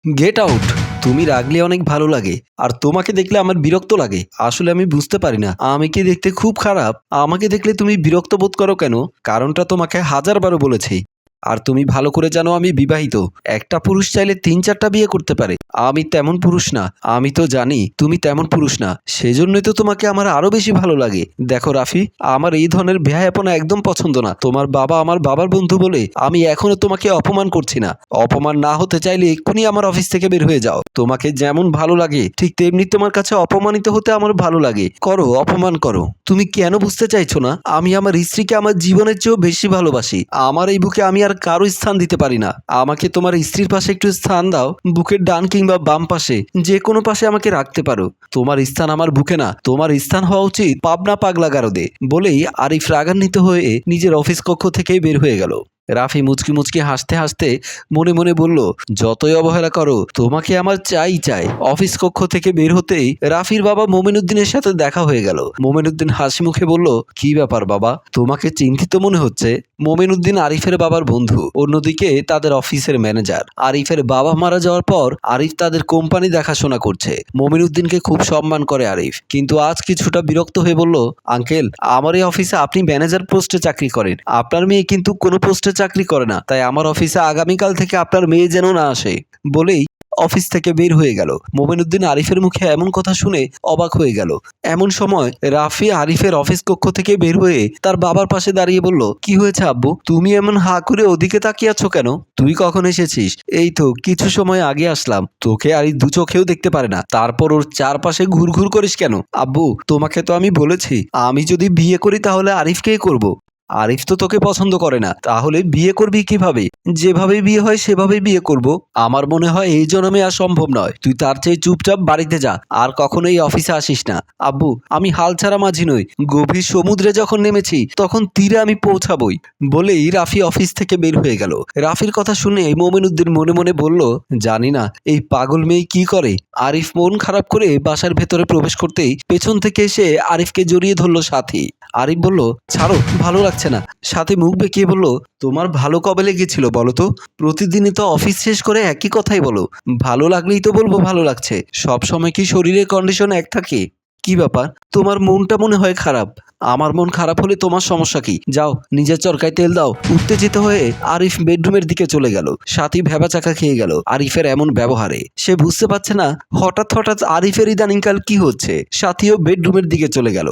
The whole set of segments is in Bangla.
Get out. তুমি রাগলে অনেক ভালো লাগে, আর তোমাকে দেখলে আমার বিরক্ত লাগে। আসলে আমি বুঝতে পারি না, আমি কি দেখতে খুব খারাপ? আমাকে দেখলে তুমি বিরক্ত বোধ করো কেন? কারণটা তোমাকে হাজারবারও বলেছি। আর তুমি ভালো করে জানো আমি বিবাহিত। একটা পুরুষ চাইলে ৩-৪টা বিয়ে করতে পারে। আমি তেমন পুরুষ না। আমি তো জানি তুমি তেমন পুরুষ না। সেজন্যই তো তোমাকে আমার আরো বেশি ভালো লাগে। দেখো রাফি, আমার এই ধরনের বেহায়াপনা একদম পছন্দ না। তোমার বাবা আমার বাবার বন্ধু বলে আমি এখনো তোমাকে অপমান করছি না। অপমান না হতে চাইলে এক্ষুনি আমার অফিস থেকে বের হয়ে যাও। তোমাকে যেমন ভালো লাগে ঠিক তেমনি তোমার কাছে অপমানিত হতে আমার ভালো লাগে। করো, অপমান করো। তুমি কেন বুঝতে চাইছো না? আমি আমার স্ত্রীকে আমার জীবনের চেয়েও বেশি ভালোবাসি। আমার এই বুকে আমি আর কারো স্থান দিতে পারি না। আমাকে তোমার স্ত্রীর পাশে একটু স্থান দাও। বুকের ডান কিংবা বাম পাশে, যে কোনো পাশে আমাকে রাখতে পারো। তোমার স্থান আমার বুকে না, তোমার স্থান হওয়া উচিত পাবনা পাগলা গারদে। বলেই আরিফ রাগান্বিত হয়ে নিজের অফিস কক্ষ থেকে বের হয়ে গেল। রাফি মুচকি মুচকি হাসতে হাসতে মনে মনে বলল, যতই অবহেলা করো তোমাকে আমার চাই চাই। অফিস কক্ষ থেকে বের হতেই রাফির বাবা মোমিনুদ্দিনের সাথে দেখা হয়ে গেল। মোমিনুদ্দিন হাসি মুখে বলল, কি ব্যাপার বাবা, তোমাকে চিন্তিত মনে হচ্ছে? মোমিনুদ্দিন আরিফের বাবার বন্ধু, অন্যদিকে তাদের অফিসের ম্যানেজার। আরিফের বাবা মারা যাওয়ার পর আরিফ তাদের কোম্পানি দেখাশোনা করছে। মোমিনুদ্দিনকে খুব সম্মান করে আরিফ, কিন্তু আজ কিছুটা বিরক্ত হয়ে বলল, আঙ্কেল, আমার এই অফিসে আপনি ম্যানেজার পোস্টে চাকরি করেন, আপনার মেয়ে কিন্তু কোনো পোস্টে চাকরি করে না। তাই আমার অফিসে আগামীকাল থেকে আপনার মেয়ে যেন না আসে। বলেই অফিস থেকে বের হয়ে গেল। মোমিনুদ্দিন আরিফের মুখে এমন কথা শুনে অবাক হয়ে গেল। এমন সময় রাফি আরিফের অফিস কক্ষ থেকে বের হয়ে তার বাবার পাশে দাঁড়িয়ে বলল, কি হয়েছে আব্বু, তুমি এমন হা করে ওদিকে তাকিয়ে আছো কেন? তুই কখন এসেছিস? এই তো কিছু সময় আগে আসলাম। তোকে আর দু চোখেও দেখতে পারে না, তারপর ওর চারপাশে ঘুরঘুর করিস কেন? আব্বু, তোমাকে তো আমি বলেছি আমি যদি বিয়ে করি তাহলে আরিফকেই করব। আরিফ তো তোকে পছন্দ করে না, তাহলে বিয়ে করবি কিভাবে? যেভাবে বিয়ে হয় সেভাবে বিয়ে করব। আমার মনে হয় এই জন্মে আর সম্ভব নয়। তুই তার চেয়ে চুপচাপ বাড়িতে যা, আর কখনো এই অফিসে আসিস না। আব্বু, আমি হাল ছাড়া মাঝি নই। গভীর সমুদ্রে যখন নেমেছি তখন তীরে আমি পৌঁছাবই। বলেই রাফি অফিস থেকে বের হয়ে গেল। রাফির কথা শুনে মোমিনুদ্দিন মনে মনে বলল, জানি না এই পাগল মেয়ে কি করে। আরিফ মন খারাপ করে বাসার ভেতরে প্রবেশ করতেই পেছন থেকে এসে আরিফকে জড়িয়ে ধরলো সাথী। আরিফ বলল, ছাড়ো, ভালো লাগছে না। সাথী মুখ বেঁকিয়ে বলল, তোমার ভালো কবে লেগেছিল বলো তো? প্রতিদিনই তো অফিস শেষ করে একই কথাই বলো। ভালো লাগলেই তো বলবো ভালো লাগছে। সব সময় কি শরীরের কন্ডিশন এক থাকে? কি ব্যাপার, তোমার মনটা মনে হয় খারাপ? আমার মন খারাপ হলে তোমার সমস্যা কি? যাও নিজের চরকায় তেল দাও। উত্তেজিত হয়ে আরিফ বেডরুমের দিকে চলে গেল। সাথী ভ্যাবাচাকা খেয়ে গেল আরিফের এমন ব্যবহারে। সে বুঝতে পারছে না হঠাৎ হঠাৎ আরিফের ইদানিংকাল কি হচ্ছে। সাথীও বেডরুমের দিকে চলে গেল।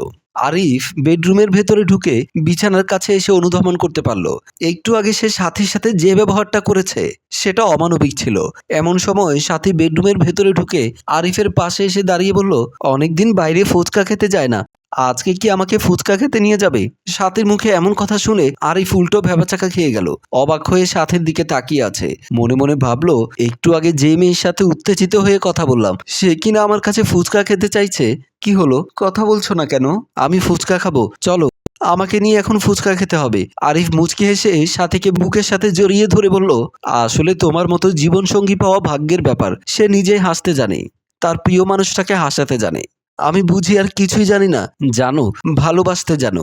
আরিফ বেডরুমের ভেতরে ঢুকে বিছানার কাছে এসে অনুধাবন করতে পারল, একটু আগে সে সাথীর সাথে যে ব্যবহারটা করেছে সেটা অমানবিক ছিল। এমন সময় সাথী বেডরুমের ভেতরে ঢুকে আরিফের পাশে এসে দাঁড়িয়ে বলল, অনেকদিন বাইরে ফুচকা খেতে যায় না, আজকে কি আমাকে ফুচকা খেতে নিয়ে যাবে? সাথীর মুখে এমন কথা শুনে আরিফ উল্টো ভ্যাবাচাকা খেয়ে গেল। অবাক হয়ে সাথীর দিকে তাকিয়ে আছে। মনে মনে ভাবলো, একটু আগে যে মেয়ের সাথে উত্তেজিত হয়ে কথা বললাম সে কিনা আমার কাছে ফুচকা খেতে চাইছে। কি হলো, কথা বলছো না কেন? আমি ফুচকা খাবো, চলো, আমাকে নিয়ে এখন ফুচকা খেতে হবে। আরিফ মুচকি হেসে সাথীকে বুকের সাথে জড়িয়ে ধরে বলল, আসলে তোমার মতো জীবনসঙ্গী পাওয়া ভাগ্যের ব্যাপার। সে নিজেই হাসতে জানে, তার প্রিয় মানুষটাকে হাসাতে জানে। আমি বুঝি আর কিছুই জানি না। জানো, ভালোবাসতে জানো,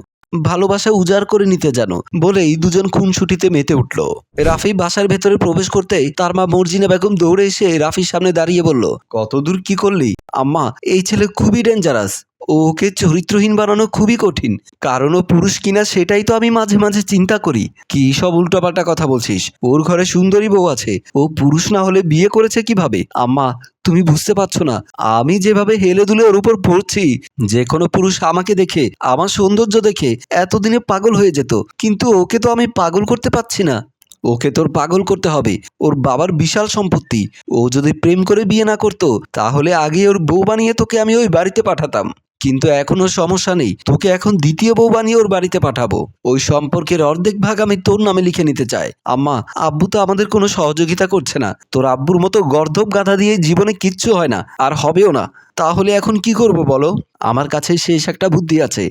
ভালোবাসা উজাড় করে নিতে জানো। বলেই দুজন খুনসুটিতে মেতে উঠল। রাফি বাসার ভেতরে প্রবেশ করতেই তার মা মর্জিনা বেগম দৌড়ে এসে রাফির সামনে দাঁড়িয়ে বলল, কতদূর কি করলি? আম্মা, এই ছেলে খুবই ডেঞ্জারাস। ওকে চরিত্রহীন বানানো খুবই কঠিন, কারণ ও পুরুষ কিনা সেটাই তো আমি মাঝে মাঝে চিন্তা করি। কি সব উল্টোপাল্টা কথা বলছিস? ওর ঘরে সুন্দরী বউ আছে, ও পুরুষ না হলে বিয়ে করেছে কিভাবে? আম্মা, তুমি বুঝতে পারছো না, আমি যেভাবে হেলে দুলে ওর উপর পড়ছি, যে কোনো পুরুষ আমাকে দেখে, আমার সৌন্দর্য দেখে এতদিনে পাগল হয়ে যেত, কিন্তু ওকে তো আমি পাগল করতে পারছি না। ওকে তোর পাগল করতে হবে। ওর বাবার বিশাল সম্পত্তি। ও যদি প্রেম করে বিয়ে না করতো তাহলে আগে ওর বউ বানিয়ে তোকে আমি ওই বাড়িতে পাঠাতাম। কিন্তু এখনো সমস্যা নেই, তোকে এখন দ্বিতীয় বউ বানিয়ে ওর বাড়িতে পাঠাবো। ওই সম্পর্কের অর্ধেক ভাগ আমি তোর নামে লিখে নিতে চাই। আম্মা, আব্বু তো আমাদের কোনো সহযোগিতা করছে না। তোর আব্বুর মতো গর্ধব গাধা দিয়ে জীবনে কিচ্ছু হয় না, আর হবেও না। তাহলে এখন কি করব বলো? আমার কাছে শেষ একটা বুদ্ধি আছে।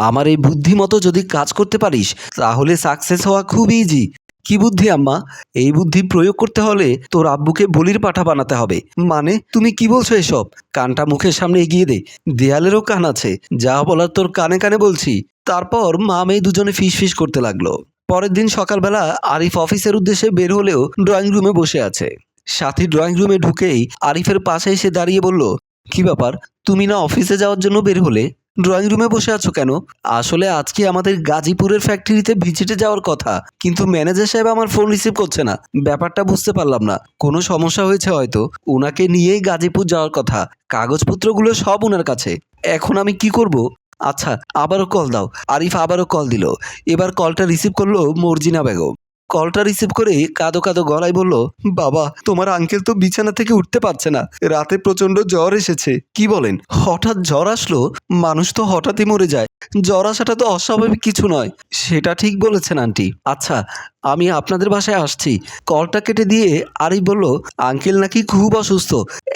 আমার এই বুদ্ধি মতো যদি কাজ করতে পারিস তাহলে সাকসেস হওয়া খুব ইজি। কি বুদ্ধি আম্মা? এই বুদ্ধি প্রয়োগ করতে হলে তোর আব্বুকে বলির পাঠা বানাতে হবে। মানে তুমি কি বলছো এসব? কানটা মুখের সামনে এগিয়ে দে, দেয়ালেরও কান আছে। যা বলার তোর কানে কানে বলছি। তারপর মা মেয়ে দুজনে ফিস করতে লাগলো। পরের দিন সকালবেলা আরিফ অফিসের উদ্দেশ্যে বের হলেও ড্রয়িং রুমে বসে আছে। সাথী ড্রয়িং রুমে ঢুকেই আরিফের পাশে এসে দাঁড়িয়ে বলল, কি ব্যাপার, তুমি না অফিসে যাওয়ার জন্য বের হলে, ড্রয়িং রুমে বসে আছো কেন? আসলে আজকে আমাদের গাজীপুরের ফ্যাক্টরিতে ভিজিটে যাওয়ার কথা, কিন্তু ম্যানেজার সাহেব আমার ফোন রিসিভ করছে না। ব্যাপারটা বুঝতে পারলাম না, কোনো সমস্যা হয়েছে হয়তো। ওনাকে নিয়েই গাজীপুর যাওয়ার কথা, কাগজপত্রগুলো সব ওনার কাছে। এখন আমি কি করব? আচ্ছা, আবারও কল দাও। আরিফ আবারও কল দিল। এবার কলটা রিসিভ করলো মর্জিনা বেগম। কলটা রিসিভ করে কাঁদো কাঁদো গলায় বলল, বাবা, তোমার আঙ্কেল তো বিছানা থেকে উঠতে পারছে না, রাতে প্রচন্ড জ্বর এসেছে। কি বলেন? হঠাৎ জ্বর আসলো? মানুষ তো হঠাৎই মরে যায়, জ্বর আসাটা তো অস্বাভাবিক কিছু নয়। সেটা ঠিক বলেছেন আন্টি। আচ্ছা, আমি আপনাদের বাসায় আসছি। কলটা কেটে দিয়ে আরিফ বলল, আঙ্কেল নাকি খুব অসুস্থ,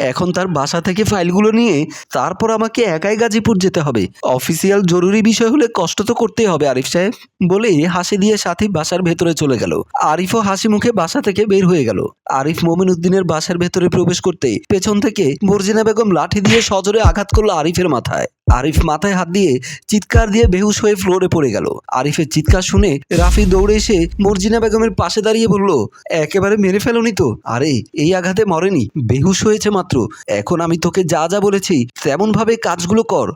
এখন তার বাসা থেকে ফাইলগুলো নিয়ে তারপর আমাকে একাই গাজীপুর যেতে হবে। অফিসিয়াল জরুরি বিষয় হলে কষ্ট তো করতেই হবে আরিফ সাহেব, বলে হাসি দিয়ে সাথী বাসার ভেতরে চলে গেল। আরিফও হাসি মুখে বাসা থেকে বের হয়ে গেল। আরিফ মমিন উদ্দিনের বাসার ভেতরে প্রবেশ করতেই পেছন থেকে মর্জিনা বেগম লাঠি দিয়ে সজোরে আঘাত করলো আরিফের মাথায়। আরিফ মাথায় হাত দিয়ে চিৎকার দিয়ে বেহুশ হয়ে ফ্লোরে পড়ে গেল। আরিফের চিৎকার শুনে রাফি দৌড়ে এসে মর্জিনা বেগমের পাশে দাঁড়িয়ে বলল, একেবারে মেরে ফেলোনি তো? আরে, এই আঘাতে মরেনি, বেহুশ হয়েছে মাত্র। এখন আমি তোকে যা যা বলেছি তেমন ভাবে কাজগুলো কর।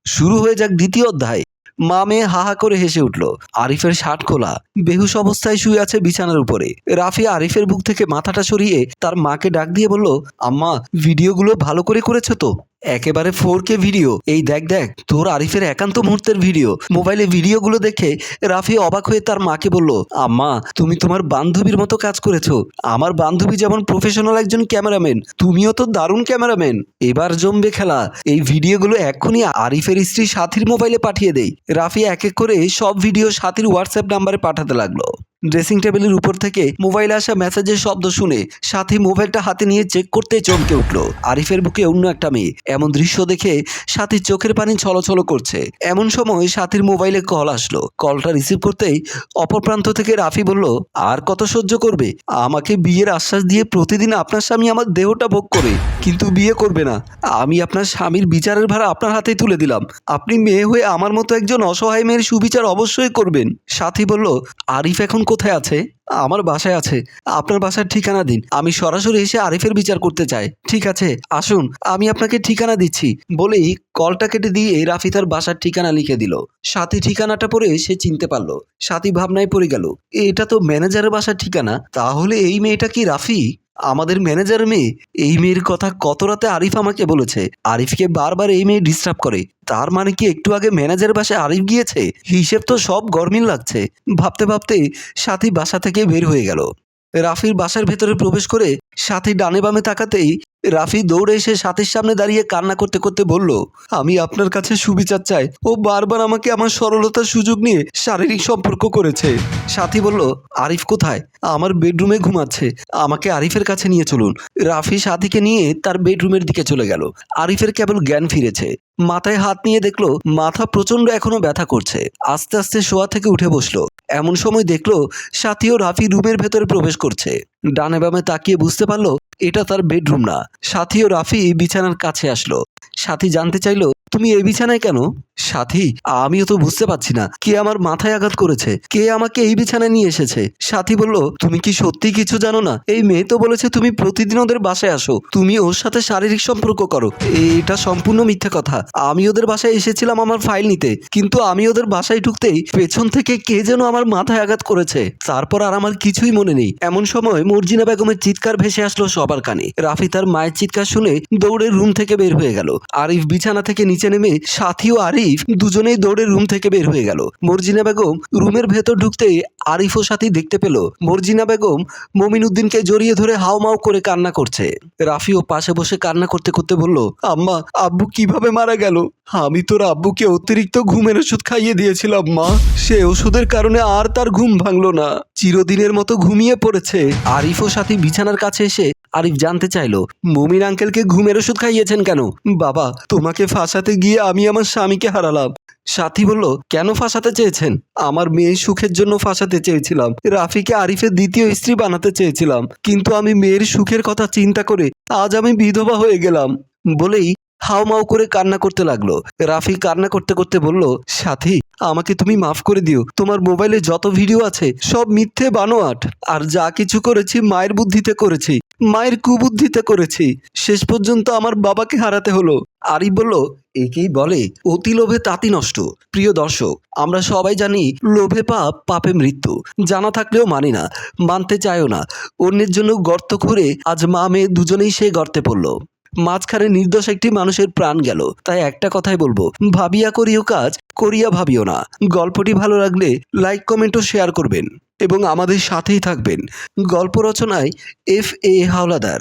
শুরু হয়ে যাক দ্বিতীয় অধ্যায়। মা মেয়ে হাহা করে হেসে উঠল। আরিফের শার্ট খোলা, বেহুশ অবস্থায় শুয়ে আছে বিছানার উপরে। রাফি আরিফের বুক থেকে মাথাটা সরিয়ে তার মাকে ডাক দিয়ে বলল, আম্মা, ভিডিওগুলো ভালো করে করেছো তো? একেবারে 4K ভিডিও। এই দেখ দেখ, তোর আরিফের একান্ত মুহূর্তের ভিডিও। মোবাইলে ভিডিওগুলো দেখে রাফি অবাক হয়ে তার মাকে বলল, আম্মা, তুমি তোমার বান্ধবীর মতো কাজ করেছো। আমার বান্ধবী যেমন প্রফেশনাল একজন ক্যামেরাম্যান, তুমিও তো দারুণ ক্যামেরাম্যান। এবার জমবে খেলা। এই ভিডিওগুলো এক্ষুনি আরিফের স্ত্রী সাথীর মোবাইলে পাঠিয়ে দেই। রাফি এক এক করে সব ভিডিও সাথীর হোয়াটসঅ্যাপ নাম্বারে পাঠাতে লাগলো। ড্রেসিং টেবিলের উপর থেকে মোবাইলে আসা মেসেজের শব্দ শুনে সাথী মোবাইলটা হাতে নিয়ে চেক করতে চমকে উঠল। আরিফের বুকে অন্য একটা মেয়ে। এমন দৃশ্য দেখে সাথীর চোখের পানি ছলছল করছে। এমন সময় সাথীর মোবাইলে কল আসলো। কলটা রিসিভ করতেই অপর প্রান্ত থেকে রাফি বলল, আর কত সহ্য করবে? আমাকে বিয়ের আশ্বাস দিয়ে প্রতিদিন আপনার স্বামী আমার দেহটা ভোগ করে, কিন্তু বিয়ে করবে না। আমি আপনার স্বামীর বিচারের ভার আপনার হাতেই তুলে দিলাম। আপনি মেয়ে হয়ে আমার মতো একজন অসহায় মেয়ের সুবিচার অবশ্যই করবেন। সাথী বলল, আরিফ এখন কোথায় আছে? আমার বাসায় আছে। আপনার বাসার ঠিকানা দিন, আমি সরাসরি এসে আরিফের বিচার করতে চাই। ঠিক আছে, আসুন, আমি আপনাকে ঠিকানা দিচ্ছি, বলেই কলটা কেটে দিয়ে রাফি তার বাসার ঠিকানা লিখে দিল। সাথী ঠিকানাটা পড়ে সে চিনতে পারলো। সাথী ভাবনায় পড়ে গেল, এটা তো ম্যানেজারের বাসার ঠিকানা। তাহলে এই মেয়েটা কি রাফি, আমাদের ম্যানেজার মেয়ে? এই মেয়ের কথা কত রাতে আরিফ আমাকে বলেছে। আরিফকে বারবার এই মেয়ে ডিস্টার্ব করে, তার মানে কি একটু আগে ম্যানেজারের বাসায় আরিফ গিয়েছে? হিসেব তো সব গরমিল লাগছে। ভাবতে ভাবতে সাথী বাসা থেকে বের হয়ে গেল। রাফির বাসার ভেতরে প্রবেশ করে সাথী ডানে বামে তাকাতেই রাফি দৌড়ে এসে সাথীর সামনে দাঁড়িয়ে কান্না করতে করতে বলল, আমি আপনার কাছে সুবিচার চাই। ও বারবার আমাকে আমার সরলতার সুযোগ নিয়ে শারীরিক সম্পর্ক করেছে। সাথী বলল, আরিফ কোথায়? আমার বেডরুমে ঘুমাচ্ছে, আমাকে আরিফের কাছে নিয়ে চলুন। রাফি সাথীকে নিয়ে তার বেডরুমের দিকে চলে গেল। আরিফের কেবল জ্ঞান ফিরেছে। মাথায় হাত নিয়ে দেখলো মাথা প্রচন্ড এখনো ব্যথা করছে। আস্তে আস্তে শোয়া থেকে উঠে বসলো। এমন সময় দেখলো সাথী ও রাফি রুমের ভেতরে প্রবেশ করছে। ডানে বামে তাকিয়ে বুঝতে পারলো এটা তার বেডরুম না। সাথী ও রাফি বিছানার কাছে আসলো। সাথী জানতে চাইলো, তুমি এই বিছানায় কেন? সাথী, আমিও তো বুঝতে পারছি না কে আমার মাথায় আঘাত করেছে, কে আমাকে এই বিছানায় নিয়ে এসেছে। সাথী বলল, তুমি কি সত্যি কিছু জানো না? এই মেয়ে তো বলেছে তুমি প্রতিদিন ওদের বাসায় আসো, তুমি ওর সাথে শারীরিক সম্পর্ক করো। এটা সম্পূর্ণ মিথ্যে কথা। আমি ওদের বাসায় এসেছিলাম আমার ফাইল নিতে, কিন্তু আমি ওদের বাসায় ঢুকতেই পেছন থেকে কে যেন আমার মাথায় আঘাত করেছে। তারপর আর আমার কিছুই মনে নেই। এমন সময় মর্জিনা বেগমের চিৎকার ভেসে আসলো সবার কানে। রাফি তার মায়ের চিৎকার শুনে দৌড়ে রুম থেকে বের হয়ে গেল। আরিফ বিছানা থেকে নিচে নেমে সাথী ও আরিফ দুজনেই দৌড়ে রুম থেকে বের হয়ে গেল। মর্জিনা বেগম রুমের ভেতর ঢুকতেই আরিফ ও সাথী দেখতে পেল মর্জিনা বেগম মমিন উদ্দিনকে জড়িয়ে ধরে হাউমাউ করে কান্না করছে। রাফিও পাশে বসে কান্না করতে করতে বলল, আম্মা, আব্বু কিভাবে মারা গেল? আমি তোর আব্বুকে অতিরিক্ত ঘুমের ওষুধ খাইয়ে দিয়েছিলাম মা। সে ওষুধের কারণে আর তার ঘুম ভাঙলো না, চিরদিনের মতো ঘুমিয়ে পড়েছে। আরিফ ও সাথী বিছানার কাছে এসে আরিফ জানতে চাইলো, মমিন আঙ্কেলকে ঘুমের ওষুধ খাইয়েছেন কেন? বাবা, তোমাকে ফাঁসাতে গিয়ে আমি আমার স্বামীকে হারালাম। সাথী বলল, কেন ফাঁসাতে চেয়েছেন? আমার মেয়ের সুখের জন্য ফাঁসাতে চেয়েছিলাম। রাফিকে আরিফের দ্বিতীয় স্ত্রী বানাতে চেয়েছিলাম, কিন্তু আমি মেয়ের সুখের কথা চিন্তা করে আজ আমি বিধবা হয়ে গেলাম, বলেই হাউমাউ করে কান্না করতে লাগলো। রাফি কান্না করতে করতে বলল, সাথী, আমাকে তুমি মাফ করে দিও। তোমার মোবাইলে যত ভিডিও আছে সব মিথ্যে বানোয়াট, আর যা কিছু করেছি মায়ের বুদ্ধিতে করেছি। মায়ের কুবুদ্ধিতে করেছি, শেষ পর্যন্ত আমার বাবাকে হারাতে হলো। আরিফ বলল, একেই বলে অতি লোভে তাঁতি নষ্ট। প্রিয় দর্শক, আমরা সবাই জানি লোভে পাপ, পাপে মৃত্যু। জানা থাকলেও মানি না, মানতে চাইও না। অন্যের জন্য গর্ত করে আজ মা মেয়ে দুজনেই সেই গর্তে পড়ল। মাঝখানে নির্দোষ একটি মানুষের প্রাণ গেল। তাই একটা কথাই বলবো, ভাবিয়া করিও কাজ, করিয়া ভাবিও না। গল্পটি ভালো লাগলে লাইক, কমেন্ট ও শেয়ার করবেন এবং আমাদের সাথেই থাকবেন। গল্প রচনায় FA হাওলাদার।